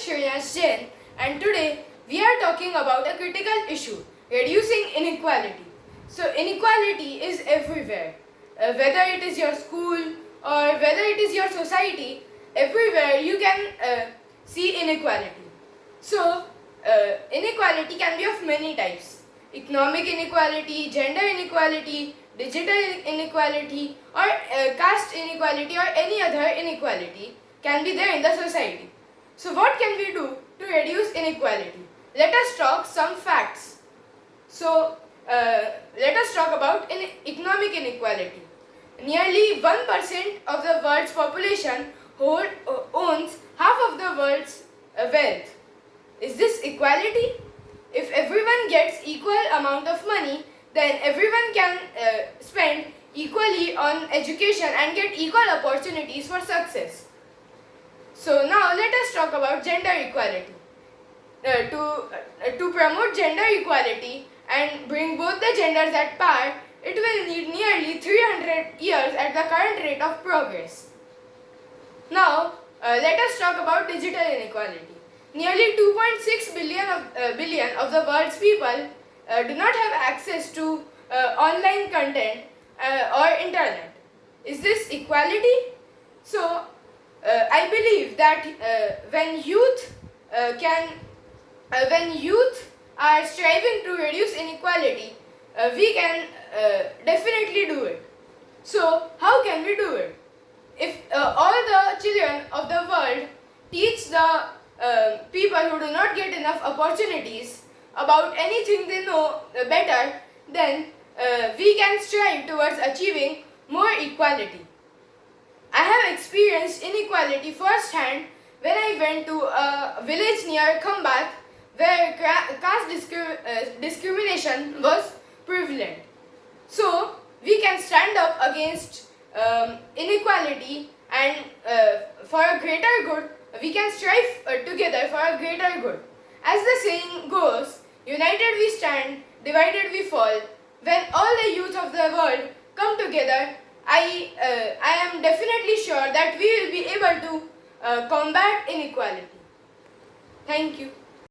Shreyas Jain, and today we are talking about a critical issue, reducing inequality. So inequality is everywhere. Whether it is your school or whether it is your society, everywhere you can see inequality. So inequality can be of many types. Economic inequality, gender inequality, digital inequality, or caste inequality, or any other inequality can be there in the society. So what can we do to reduce inequality? Let us talk some facts. So let us talk about economic inequality. Nearly 1% of the world's population owns half of the world's wealth. Is this equality? If everyone gets equal amount of money, then everyone can spend equally on education and get equal opportunities for success. So now let us talk about gender equality. To promote gender equality and bring both the genders at par, it will need nearly 300 years at the current rate of progress. Now let us talk about digital inequality. Nearly 2.6 billion of the world's people do not have access to online content or internet. Is this equality? So I believe that when youth are striving to reduce inequality, we can definitely do it. So how can we do it? If all the children of the world teach the people who do not get enough opportunities about anything they know better, then we can strive towards achieving more equality. I have experienced inequality firsthand when I went to a village near Khambat where caste discrimination was prevalent. So we can stand up against inequality, and for a greater good, we can strive together for a greater good. As the saying goes, united we stand, divided we fall. When all the youth of the world come together, I am definitely sure that we will be able to combat inequality. Thank you.